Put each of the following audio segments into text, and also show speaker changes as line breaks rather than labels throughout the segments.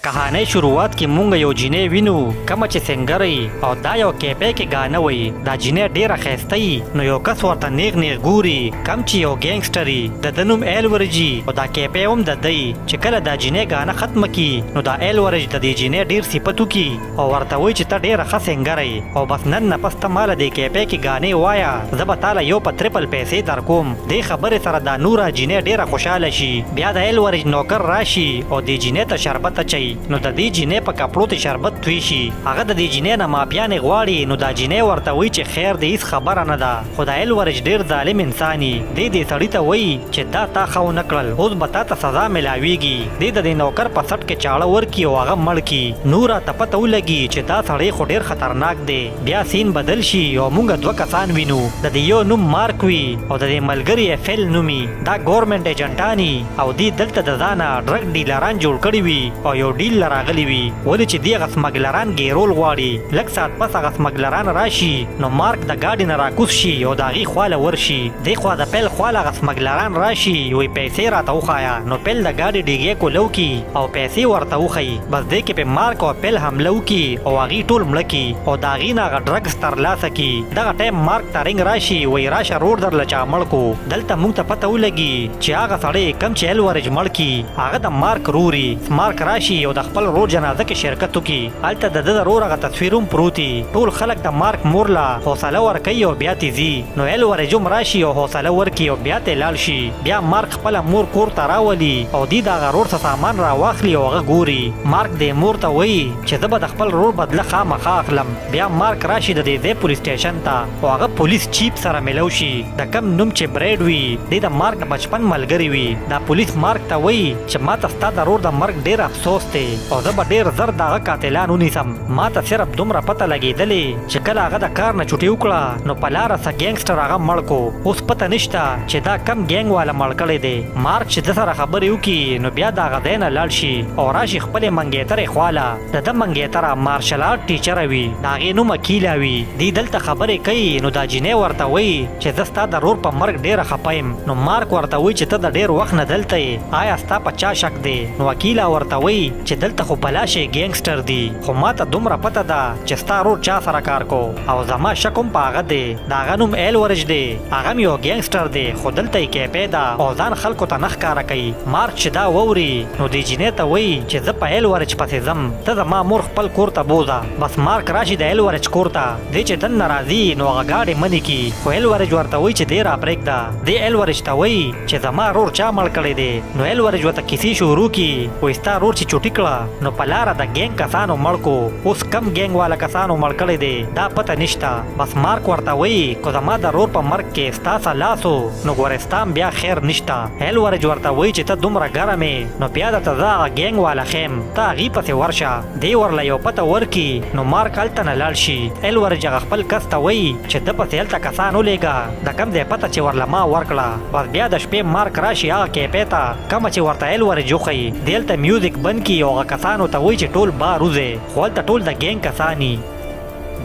کہانی شروعات کې مونږ یو جینې وینو کومه چې سنګري او دا یو کیپې کې غانه وي دا جینې ډیره ښایسته نو یو کس ورته نیغ نیغ ګوري کم چې یو ګینګسټري د دنوم ایلورجي او دا کیپې هم د دی چې کله دا جینې غانه ختم کی نو دا ایلورج د دې جینې ډیر صفاتو کی او ورته وي چې ته ډیره ښه سنګري او بس نن نه پس ته مال د کیپې کې غانې وایا زه به تاله یو په ټریپل پیسې در کوم دې خبرې سره دا نوره جینې ډیره خوشاله شي بیا د ایلورج نوکر راشي او دې جینې ته شربت اچي نو د دې جینې په کپړو ته شربت توی شي هغه د دې جینې نه ماپیانې غواړي نو دا جینې ورته وایي چې خیر دې هیڅ خبره نه ده خو دا ایلورج ډېر ظالم انسان دې سړي ته وایي چې دا تا ښه ونه کړل اوس به تا ته سزا ملاویږي دې د دې نوکر په سټ کې چاړه ورکي او هغه مړ کي نوره ته پته ولګي چې دا سړی خو ډېر خطرناک دی بیا سین بدل شي او موږ دوه کسان وینو د دې یو نوم مارک وي او د دې ملګري افل نومي دا ګورنمنټ ایجنټاني او دې دلته د ځانه ډرګ ډیلران جوړ کړي وي او یو ډیل راغلی وي ولې چې دی هغه سمګلران ګیرول غواړي لږ ساعت پس هغه سمګلران راشي نو مارک د ګاډي نه راکوز شي او د هغې خواله ورشي دی خوا د پیل خواله هغه سمګلران راشي وایي پیسې راته وښایه نو پیل د ګاډي ډیګې کولو کي او پیسې ورته وښیي بس دی کې په مارک او پیل حمله وکي او هغې ټول مړه کي او د هغې نه هغه ډرګس ترلاسه کي دغه ټایم مارک ته رنګ راشي وایي راشه روډ درله چا مړ کو دلته موږ ته پته ولګي چې هغه سړی کم چې ایلورج مړ کي هغه د مارک روري مارک راشي او د خپل رور جنازه کې شرکت وکي هلته د ده د رور هغه تصویر هم پروت ټول خلک د مارک مور له حوصله ورکوي او بیا تې ځي نو ایلورج هم راشي او حوصله ورکي او بیا تې لاړ شي بیا مارک خپله مور کور ته راولي او دی د هغه رور څه سامان راواخلي او هغه ګوري مارک دې مور ته وایي چې زه به د خپل رور بدله خامخا اخلم بیا مارک راشي د دې ځای پولیس سټیشن ته او هغه پولیس چیف سره ملو شي د کم نوم چې بریډ وي دی د مارک د بچپن ملګری وي دا پولیس مارک ته وایي چې ما ته ستا د رور د مرګ ډېر افسوس دی او زه به ډېر زر د هغه قاتلان ونیسم ما ته صرف دومره پته لګېدلې چې کله هغه د کار نه چوټي وکړه نو په لاره څه ګینګسټر هغه مړ کو اوس پته نشته چې دا کم ګینګ والا مړ کړی دی مارک چې د سره خبرې وکړي نو بیا د هغه ځای نه لاړ شي او راشي خپلې منګیترې خواله د ده منګیتره مارشل آرټ ټیچره وي د هغې نوم اکیله وي دی دلته خبرې کوي نو دا جینۍ ورته وایي چې زه ستا د رور په مرګ ډېره خفه یم نو مارک ورته وایي چې ته د ډېر وخت نه دلته یې آیا ستا په چا شک دی نو اکیله ورته وایي چې دلته خو بلا شی ګینګسټر دی خو ما ته دومره پته ده چې ستا رور چا سره کار کو او زما شک هم په هغه دی د هغه نوم ایلورج دی هغه هم یو ګینګسټر دی خو دلته یې کیپې ده او ځان خلکو ته نه ښکاره کوي مارک چې دا واوري نو دې جینۍ ته وایي چې زه په ایلورج پسې ځم ته زما مور خپل کور ته بوځه بس مارک راشي د ایلورج کور ته دی چې دننه راځي نو هغه ګاډې منې کي خو ایلورج ورته وایي چې دی راپرېږده دی ایلورج ته وایي چې زما رور چا مړ کړی دی نو ایلورج ورته کیسې شروع کي وایي ستا رور چې چوټي کړه نو په لاره د ګینګ کسانو مړ کو اوس کم ګینګ والا کسانو مړ کړی دی دا پته نشته بس مارک ورته وایي که زما د رور په مرګ کې ستا څه لاس نو ګورستان بیا خیر نشته ایلورج ورته وایي چې ته دومره ګرم یې نو بیا درته زه هغه ګینګ والا خیم ته هغې پسې ورشه دی ورله یو پته ورکي نو مارک هلته نه لاړ شي ایلورج هغه خپل کس ته وایي چې ده پسې هلته کسان ولېږه د کم ځای پته چې ورله ما ورکړه بس بیا د شپې مارک راشي هغه کیپې ته کومه چې ورته ایلورج وښیي دی هلته میوزیک بند کي او هغه کسانو ته وایي چې ټول بار وځئ خو هلته ټول د ګینګ کسان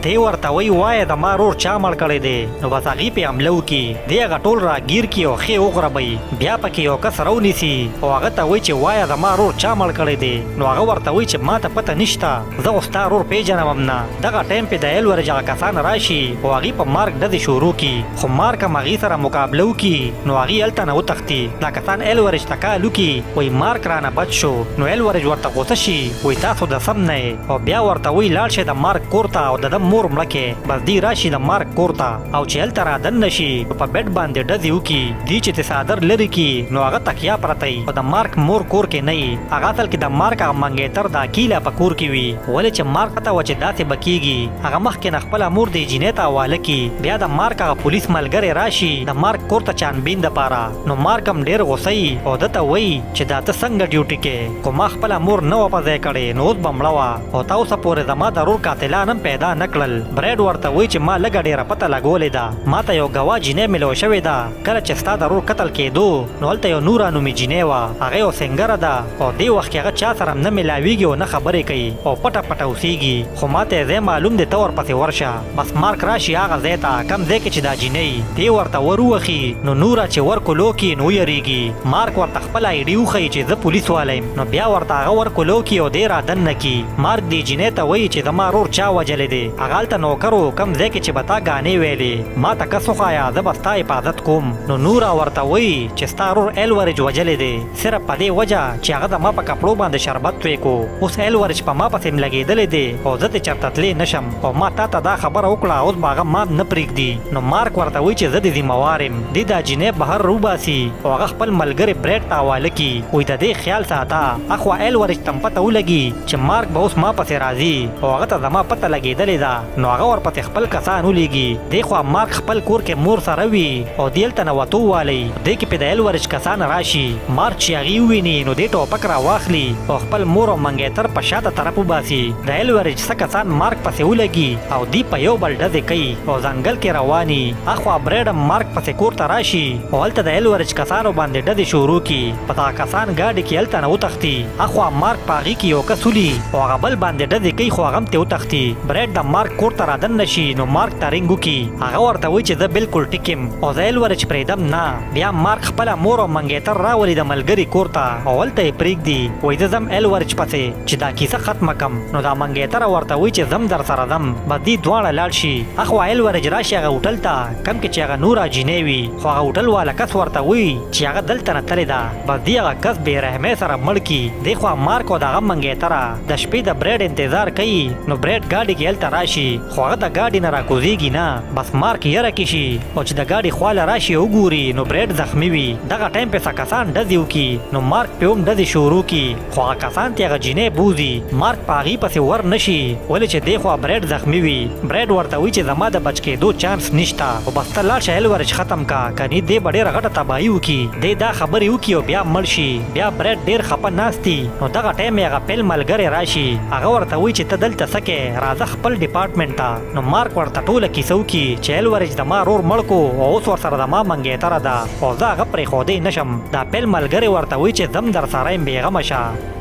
دی ورته وایي وایه د ما رور چا مړ کړی دی نو بس هغې پې حمله وکړي دی هغه ټول راګیر کړي او ښې وغوربوي بیا پکې یو کس راونیسي او هغه ته وایي چې وایه د ما رور چا مړ کړی دی نو هغه ورته وایي چې ما ته پته نشته زه خو ستا رور پیژنم هم نه دغه ټایم پې د ایلورج هغه کسان راشي او هغې په مارک ډزې شروع کړي خو مارک هم هغې سره مقابله وکړي نو هغې هلته نه وتښتي دا کسان ایلورج ته کال وکړي وایي مارک رانه بچ شو نو ایلورج ورته غوسه شي وایي تاسو د سم نه او بیا ورته وایي لاړ شئ د مارک کور ته او د ده مور مړه کې بس دی راشي د مارک کور ته او چې هلته رادننه شي په بیډ باندې ډزې وکړي دی چې څادر لرې کړي نو هغه تکیه پرته وي او د مارک مور کور کې نه وي هغه اصل کې د مارک هغه منګیتر د اکیله په کور کې وي ولې چې مارک ته وه چې داسې به کېږي هغه مخکې نه خپله مور دې جینۍ ته حواله کړي بیا د مارک هغه پولیس ملګری راشي د مارک کور ته چانبین دپاره نو مارک هم ډېر غوسه وي او ده ته وایي چې دا ته څنګه ډیوټي کې خو ما خپله مور نه وه په ځای کړې نو اوس به مړه وه او تا اوسه پورې زما د رور قاتلان هم پیدا نه کړل کړل. بریډ ورته وایي چې ما لږه ډېره پته لګولې ده, ما ته یو ګواه جینۍ ملو شوې ده. کله چې ستا د ورور قتل کېدو نو هلته یو نوره نومې جینۍ وه, هغه یو سنګره ده او دې وخت کې هغه چا سره نه ملاویږي او نه خبرې کوي او پټه پټه اوسېږي, خو ما ته یې ځای معلوم دی, ته ورپسې ورشه. بس مارک راشي هغه ځای ته کم ځای کې چې دا جینۍ دې ورته ور ووښي نو نوره چې ورکولو کې نو ویریږي. مارک ورته خپل آی ډي وښیي چې زه پولیس والا یم, نو بیا ورته هغه ورکولو کې او دې رادننه کي. مارک دې جینۍ ته وایي چې زما ورور چا وژلی دی, هغه هلته نوکر و کم ځای کې چې به تا ګانې ویلې, ما ته کس وښایه زه به ستا حفاظت کوم. نو نوره ورته وایي چې ستا ورور ایلورج وژلی دی صرف په دې وجه چې هغه زما په کپړو باندې شربت توی کو. اوس ایلورج په ما پسې م لګېدلی دی او زه ترې چېرته تللی نشم او ما تا ته دا خبره وکړه, اوس به هغه ما نه پرېږدي. نو مارک ورته وایي چې زه د ذمهوار یم. دې دا جینۍ بهر روباسي او هغه خپل ملګري بریډ ته حواله کي, وایي د دې خیال ساته. اخوا ایلورج ته پته ولګي چې مارک به اوس ما پسې راځي او هغه ته زما پته لګېدلې ده, نو هغه ورپسې خپل کسان ولیږي. دې خوا مارک خپل کور کې مور سره وي او دې هلته نوتو والی, دې کې پې د ایلورج کسان راشي. مارک چې هغې وویني نو دې ټوپک راواخلي او خپل مور او منګیتر په شاته طرف وباسي. د ایلورج څه کسان مارک پسې ولګي او دوی په یو بل ډزې کوي او ځنګل کې رواني. اخوا بریډ هم مارک پسې کور ته راشي او هلته د ایلورج کسانو باندې ډزې شروع کي. په دا کسان ګاډي کې هلته نه وتښتي. اخوا مارک په هغې کې یو کس ولي او هغه بل باندې ډزې کوي خو هغه هم ترې وتښتي. بریډ د مارک کور ته رادننه شي نو مارک ته رینګ وکړي. هغه ورته وایي چې زه بالکل ټیک یم او زه ایلورج پرېږدم نه. بیا مارک خپله مور او منګیتر راولي د ملګري کور ته او هلته یې پرېږدي, وایي زه ځم ایلورج پسې چې دا کیسه ختمه کم. نو دا منګیتره ورته وایي چې زم در سره ځم. بس دې دواړه لاړ شي. اخوا ایلورج راشي هغه هوټل ته کم کې چې هغه نوره جینۍ وي, خو هغه هوټل والا کس ورته وایي چې هغه دلته نه تلې ده. بس دې هغه کس بې رحمۍ سره مړ کي. دې خوا مارک او د هغه منګیتره د شپې د بریډ انتظار کوي. نو بریډ ګاډي کې هلته راشي خو هغه د ګاډي نه راکوزېږي نه. بس مارک یره کې شي او چې د ګاډي خواله راشي وګوري نو بریډ زخمي وي. دغه ټایم پې څه کسان ډزې وکړي نو مارک پې هم ډزې شروع کي, خو هغه کسان تې هغه جینۍ بوځي. مارک په هغې پسې ور نه شي ولې چې دې خوا بریډ زخمي وي. بریډ ورته وایي چې زما د بچ کېدو چانس نشته خو بس ته لاړ شه ایلورج ختم کا, کنې دې به ډېره غټه تباهي وکړي. دې دا خبرې وکړي او بیا مړ شي. بیا بریډ ډېر خفه ناستي. نو دغه ټایم یې هغه پیل ملګری راشي, هغه ورته وایي چې ته دلته څه کې, راځه خپل ډپارټمنټ ته. نو مارک ورته ټوله کیسه وکړي چې ایلورج د ما رور مړ کو او اوس ورسره د ما منګیتره ده او زه هغه پرېښودی نشم. دا پیل ملګری ورته وایي چې ځم در سره یم بېغمه شه.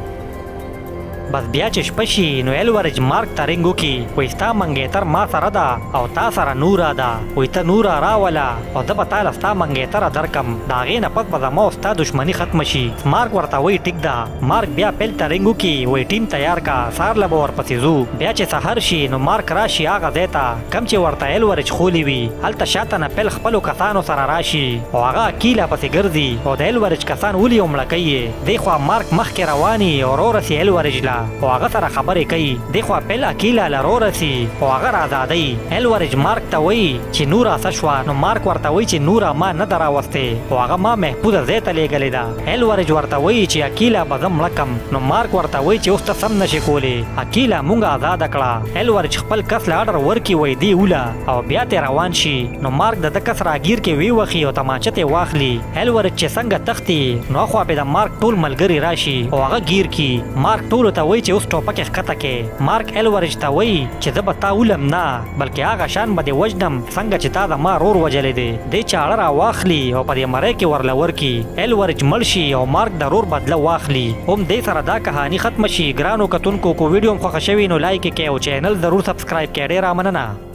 بس بیا چې شپه شي نو ایلورج مارک ته رینګ وکړي, وایي ستا منګیتر ما سره ده او تا سره نوره ده, وایي ته نوره راوله او زه به تا له ستا منګیتره درکم, د هغې نه پس به زما او ستا دښمني ختمه شي. مارک ورته وایي ټیک ده. مارک بیا پیل ته رینګ وکړي, وایي ټیم تیار کا, سهار له به ورپسې ځو. بیا چې سهار شي نو مارک راشي هغه ځای ته کم چې ورته ایلورج خولی وي. هلته شاته نه پیل خپلو کسانو سره راشي او هغه اکیله پسې ګرځي او د ایلورج کسان ولي او مړه کوي. دې خوا مارک مخکې رواني او رورسي ایلورج له او هغه سره خبرې کوي. دې خوا پیل اکیله له رورسي او هغه راځادی. ایلورج مارک ته وایي چې نوره څه شوه. نو مارک ورته وایي چې نوره ما نه ده راوستې او هغه ما محفوظه ځای ته لیږلې ده. ایلورج ورته وایي چې اکیله به زه مړه کم. نو مارک ورته وایي چې اوس ته سم نشي کولی, اکیله مونږ آزاده کړه. ایلورج خپل کس له اډر ورکړي, وایي دې وله او بیا ترې روان شي. نو مارک د ده کس راګیر کې ویوښي او تماچه ترې واخلي. ایلورج چې څنګه تښتي نو اخوا پې د مارک ټول ملګري راشي او هغه گیر کی. مارک ټولو ته وایي چې اوس ټوپک یې ښکته کې. مارک ایلورج ته وایي چې زه به تا ولم نه, بلکې هغه شان به دې وژنم څنګه چې تا زما رور وژلی دی. دې چاړه راواخلي او په دې مرۍ کې ورله ورکړي. ایلورج مړ شي او مارک د رور بدله واخلي. هم دې سره دا کهاني ختمه شي. ګرانو کتونکو کو ویډیو هم خوښه شوي نو لایک یې کړئ او چینل ضرور سبسکرایب کړئ. ډېره مننه.